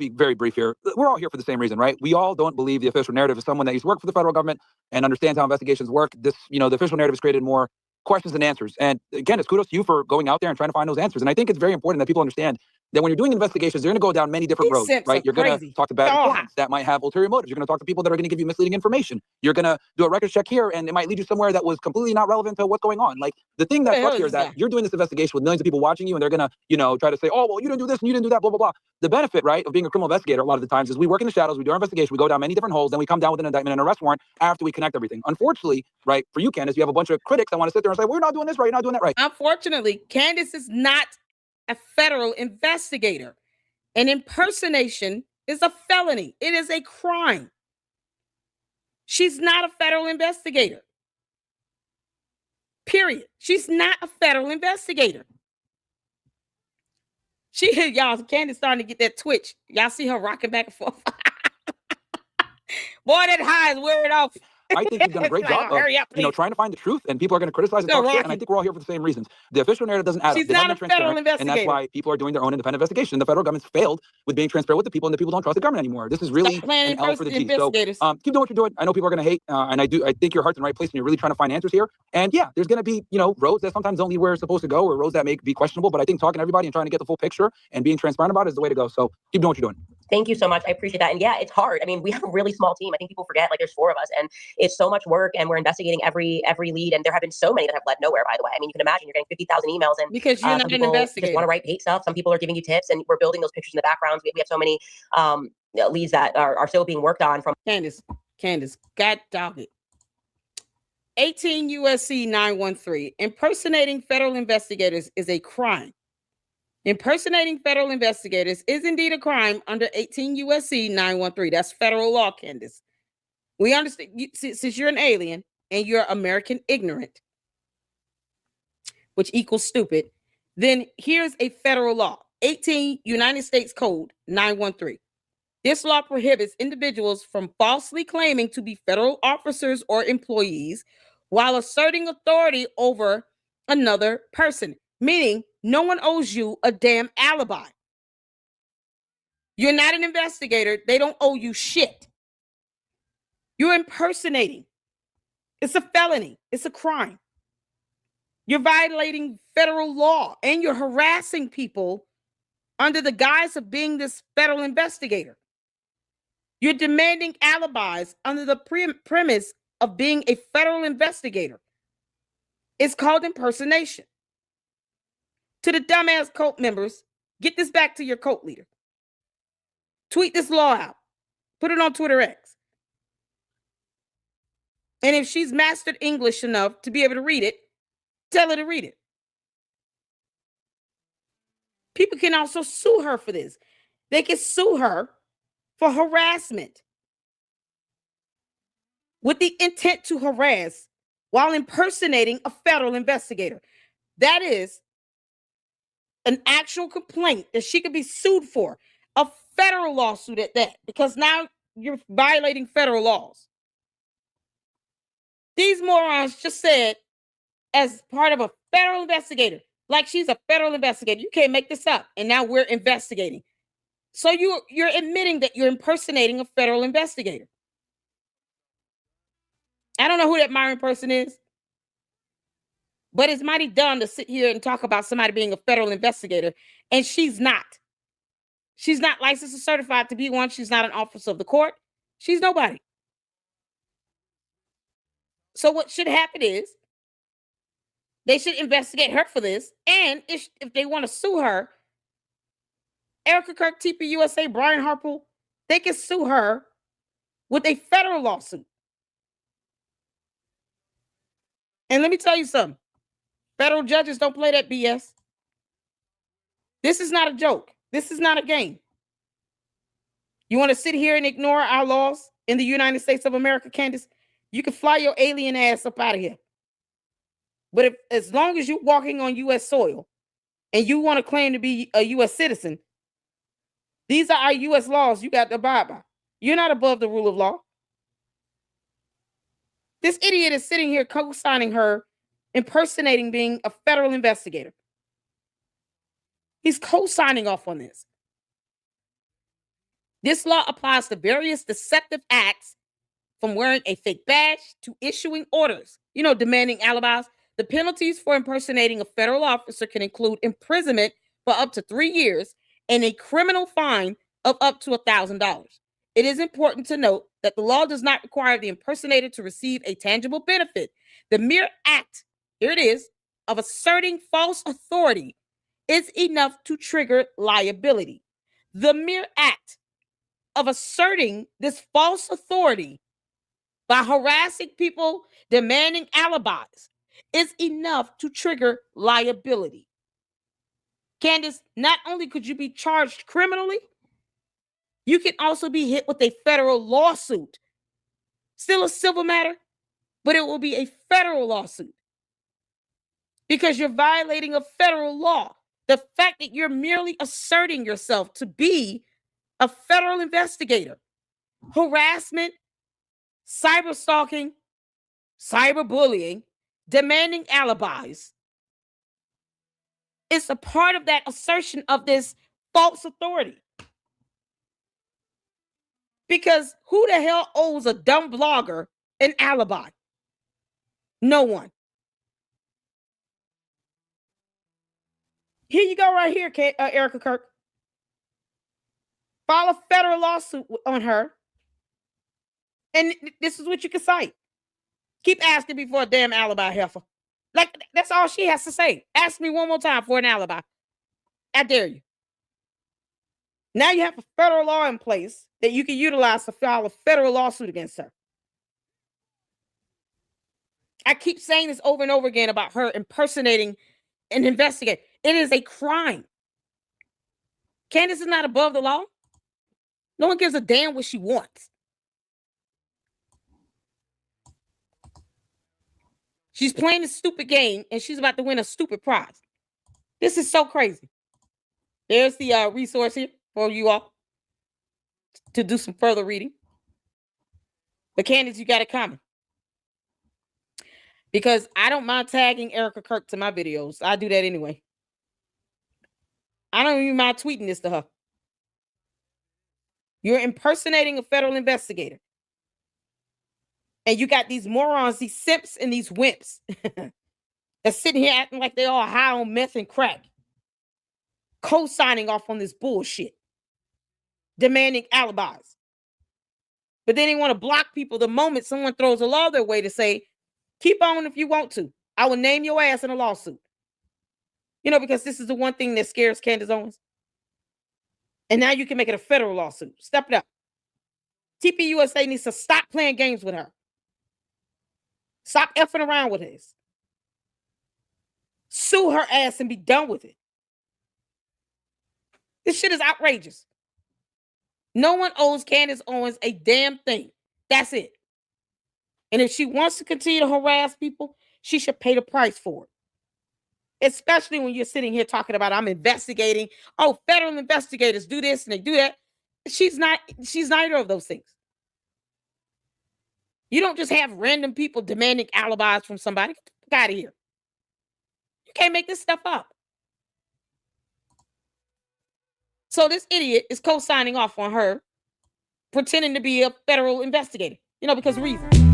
be very brief here. We're all here for the same reason, right? We all don't believe the official narrative is someone that used to work for the federal government and understands how investigations work. This, the official narrative has created more questions than answers. And again, it's kudos to you for going out there and trying to find those answers. And I think it's very important that people understand that when you're doing investigations, you're going to go down many different roads, right? You're going to talk to bad informants that might have ulterior motives. You're going to talk to people that are going to give you misleading information. You're going to do a records check here, and it might lead you somewhere that was completely not relevant to what's going on. Like, the thing that sucks here is that you're doing this investigation with millions of people watching you, and they're going to, try to say, oh, well, you didn't do this and you didn't do that, blah, blah, blah. The benefit, right, of being a criminal investigator a lot of the times is we work in the shadows, we do our investigation, we go down many different holes, then we come down with an indictment and arrest warrant after we connect everything. Unfortunately, right, for you, Candace, you have a bunch of critics that want to sit there and say, well, you're not doing this right, you're not doing that right. Unfortunately, Candace is not a federal investigator. An impersonation is a felony. It is a crime. She's not a federal investigator. Period. She's not a federal investigator. Y'all, Candace starting to get that twitch. Y'all see her rocking back and forth. Boy, that high is wearing off. I think you've done a great job of, trying to find the truth, and people are going to criticize and talk shit, and I think we're all here for the same reasons. The official narrative doesn't add up. She's not a federal investigator. And that's why people are doing their own independent investigation. The federal government's failed with being transparent with the people, and the people don't trust the government anymore. This is really an L for the G. So keep doing what you're doing. I know people are going to hate, and I think your heart's in the right place, and you're really trying to find answers here. And yeah, there's going to be, roads that sometimes don't lead where it's supposed to go, or roads that may be questionable, but I think talking to everybody and trying to get the full picture and being transparent about it is the way to go. So keep doing what you're doing. Thank you so much. I appreciate that. And yeah, it's hard. I mean, we have a really small team. I think people forget, there's 4 of us, and it's so much work, and we're investigating every lead. And there have been so many that have led nowhere, by the way. I mean, you can imagine you're getting 50,000 emails, and because you're not an investigator, just want to write hate stuff. Some people are giving you tips, and we're building those pictures in the backgrounds. We have so many leads that are still being worked on from Candace, God dog it. 18 USC 913. Impersonating federal investigators is a crime. Impersonating federal investigators is indeed a crime under 18 USC 913. That's federal law, Candace. We understand, since you're an alien and you're American ignorant, which equals stupid, then here's a federal law, 18 United States Code 913. This law prohibits individuals from falsely claiming to be federal officers or employees while asserting authority over another person, meaning no one owes you a damn alibi. You're not an investigator. They don't owe you shit. You're impersonating. It's a felony. It's a crime. You're violating federal law, and you're harassing people under the guise of being this federal investigator. You're demanding alibis under the premise of being a federal investigator. It's called impersonation. To the dumbass cult members, get this back to your cult leader. Tweet this law out. Put it on Twitter X. And if she's mastered English enough to be able to read it, tell her to read it. People can also sue her for this. They can sue her for harassment with the intent to harass while impersonating a federal investigator. That is an actual complaint that she could be sued for, a federal lawsuit at that, because now you're violating federal laws. These morons just said, as part of a federal investigator, like she's a federal investigator. You can't make this up. And now we're investigating. So you're admitting that you're impersonating a federal investigator. I don't know who that Myron person is, but it's mighty dumb to sit here and talk about somebody being a federal investigator, and she's not. She's not licensed or certified to be one. She's not an officer of the court. She's nobody. So what should happen is they should investigate her for this, and if they want to sue her, Erica Kirk, TP USA, Brian Harpool, they can sue her with a federal lawsuit. And let me tell you something. Federal judges don't play that BS. This is not a joke. This is not a game. You want to sit here and ignore our laws in the United States of America, Candace? You can fly your alien ass up out of here. But as long as you're walking on U.S. soil and you want to claim to be a U.S. citizen, these are our U.S. laws you got to abide by. You're not above the rule of law. This idiot is sitting here co-signing her, impersonating being a federal investigator. He's co-signing off on this. This law applies to various deceptive acts, from wearing a fake badge to issuing orders, demanding alibis. The penalties for impersonating a federal officer can include imprisonment for up to 3 years and a criminal fine of up to $1,000. It is important to note that the law does not require the impersonator to receive a tangible benefit. The mere act, here it is, of asserting false authority is enough to trigger liability. The mere act of asserting this false authority by harassing people, demanding alibis, is enough to trigger liability. Candace, not only could you be charged criminally, you can also be hit with a federal lawsuit. Still a civil matter, but it will be a federal lawsuit because you're violating a federal law. The fact that you're merely asserting yourself to be a federal investigator, harassment, cyber stalking, cyberbullying, demanding alibis, it's a part of that assertion of this false authority. Because who the hell owes a dumb blogger an alibi? No one. Here you go right here, Erica Kirk. File a federal lawsuit on her. And this is what you can cite. Keep asking me for a damn alibi, heifer. Like, that's all she has to say. Ask me one more time for an alibi. I dare you. Now you have a federal law in place that you can utilize to file a federal lawsuit against her. I keep saying this over and over again about her impersonating an investigator. It is a crime. Candace is not above the law. No one gives a damn what she wants. She's playing a stupid game and she's about to win a stupid prize. This is so crazy. There's the resource here for you all to do some further reading. But Candace, you got it coming. Because I don't mind tagging Erica Kirk to my videos. I do that anyway. I don't even mind tweeting this to her. You're impersonating a federal investigator. And you got these morons, these simps, and these wimps that's sitting here acting like they all high on meth and crack, co-signing off on this bullshit, demanding alibis. But then they want to block people the moment someone throws a law their way to say, keep on if you want to. I will name your ass in a lawsuit. Because this is the one thing that scares Candace Owens. And now you can make it a federal lawsuit. Step it up. TPUSA needs to stop playing games with her. Stop effing around with this. Sue her ass and be done with it. This shit is outrageous. No one owes Candace Owens a damn thing. That's it. And if she wants to continue to harass people, she should pay the price for it. Especially when you're sitting here talking about, I'm investigating. Oh, federal investigators do this and they do that. She's neither of those things. You don't just have random people demanding alibis from somebody. Get the fuck out of here. You can't make this stuff up. So this idiot is co-signing off on her, pretending to be a federal investigator. Because reason.